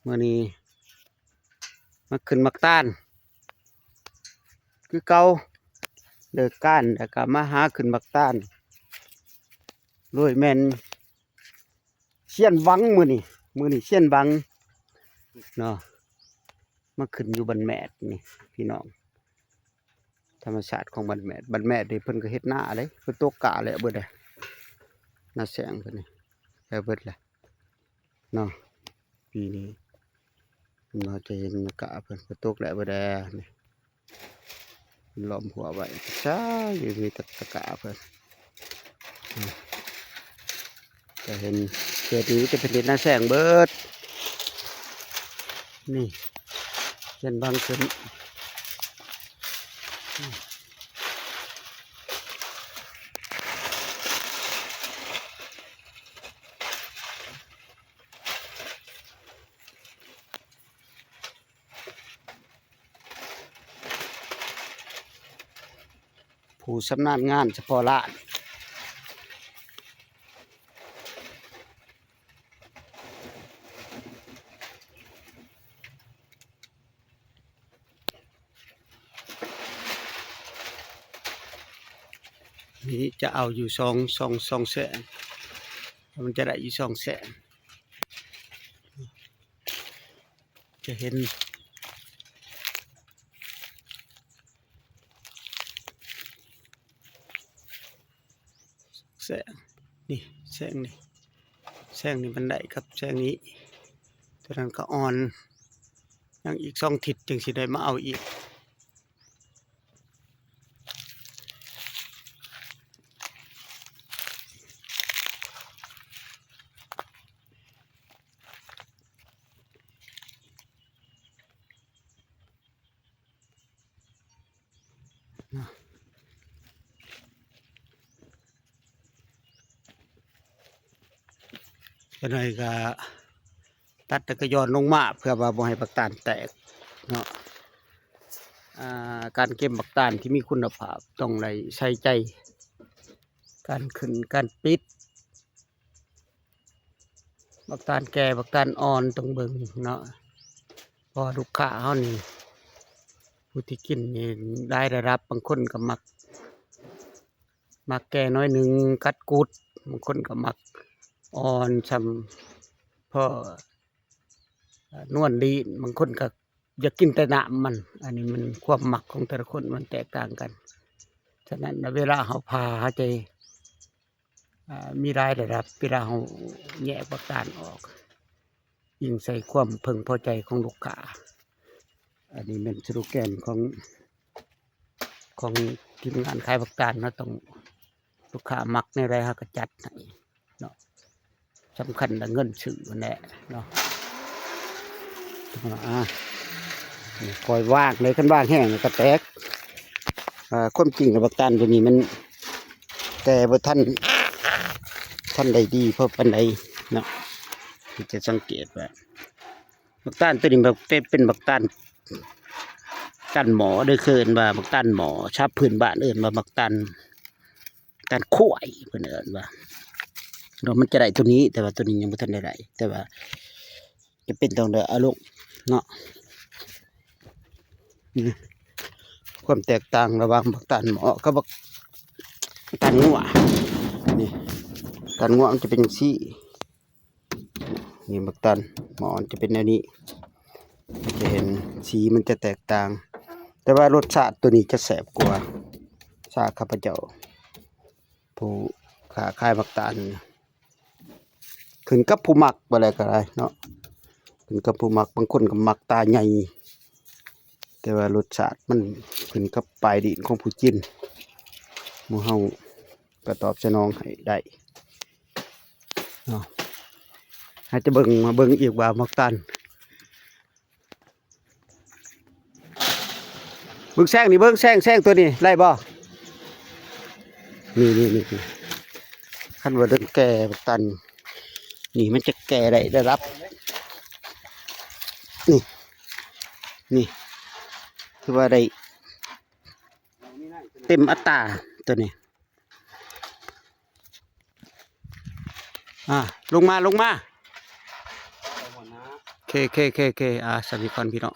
มื่อนี้มาขึ้นมักต้านคือเก่าเลิกก้านแล้วก็มาหาขึ้นมักต้านด้วยแม่นเชียนวังมื้อนี้เชียนวังเนาะมาขึ้นอยู่บันแมดนี่พี่น้องธรรมชาติของบันแมดนี่เพิ่นก็เฮ็ดหน้าเด้เพิ่นตกกะแล้วเบิดเลยหน้าแสงเพิ่นนี่แล้วเบิดแหละเนาะปีนี้เราจะเห็นกะเพิ่นตกแล้วเบิดแล้วนี่ล้อมหัวไว้ใช่มีตะกะเพิ่นจะเห็นเขตนี้จะเป็นเขตหน้าแสงเบิดนี่เช่นบางขึ้นผู้ชำนาญงานเฉพาะละนี่จะเอาอยู่สองแสนมันจะได้อยู่2 แสนจะเห็นแสงนี่แสงนี่มันได้ครับแสงนี้ตอนนั้นก็อ่อนยังอีก2 ทิศจึงสิได้มาเอาอีกจะหน่อยก็ตัดตะกย้อนลงมาเพื่อว่าบ่ให้บักตาลแตกเนาะการเก็บบักตาลที่มีคุณภาพต้องได้ใส่ใจการขึ้นการปิดบักตาลแก่บักตาลอ่อนต้องเบิ่งเนาะพอลูกค้าเฮานี่ผู้ที่กินนี่ได้รับบางคนก็มักแก่น้อยหนึ่งกัดกุดบางคนก็มักอ่อนซ้ำพอนวลดีบางคนก็อยากกินแต่น้ำมันอันนี้มันความหมักของแต่ละคนมันแตกต่างกันฉะนั้นเวลาเขาพาเขาจะมีรายระดับเวลาเขาแยกบักตาลออกยิ่งใส่ความพึงพอใจของลูกค้าอันนี้เป็นสโลแกนของทีมงานขายบักตาลเนาะต้องลูกค้ามักในไรเขาก็จัดให้เนาะสำคัญแต่เงินซื้อแน่เนาะคอยว่างเลยกันว่างแห้งก็แตกคนจริงกับบักตาลตัวนี้มันแต่ว่าท่านใดดีเพราะปันใดเนาะที่จะสังเกตว่าบักตาลตัวนี้แบบเป็นบักตาลกันหมอโดยเคินว่าบักตาลหมอชาพื้นบ้านเอื่นว่าบักตาลข่วยเพื่อนเอื่นว่าเรามันจะได้ตัวนี้แต่ว่าตัวนี้ยังไม่ทันได้แต่ว่าจะเป็นตรงเดืออารมณ์เนาะความแตกต่างระหว่างบักตาลหมอกับบักตาลงัวนี่ตาลงัวมันจะเป็นสีนี่บักตาลหมอจะเป็นอันนี้จะเห็นสีมันจะแตกต่างแต่ว่ารสชาติตัวนี้จะแสบกว่าชาข้าพเจ้าผู้ขาขายบักตาลขึ้นกับผู้มักอะไรก็ได้เนาะขึ้นกับผู้มักบางคนก็มักตาใหญ่แต่ว่ารสชาติมันขึ้นกับปลายดินของผู้กินหมู่เฮาก็ตอบสนองให้ได้เนาะให้จะเบิ่งมาเบิ่งอีกว่าบักตาลเบิ่งแซงนี่เบิ่งแซงตัวนี้ไล่บ่นี่ขั้นว่าเดินแก่บักตาลนี่มันจะแก่ได้รับนี่คือว่าได้เต็มอัตราตัวนี้ ลงมาไปหัวหน้าเคสวัสดีก่อนพี่น้อง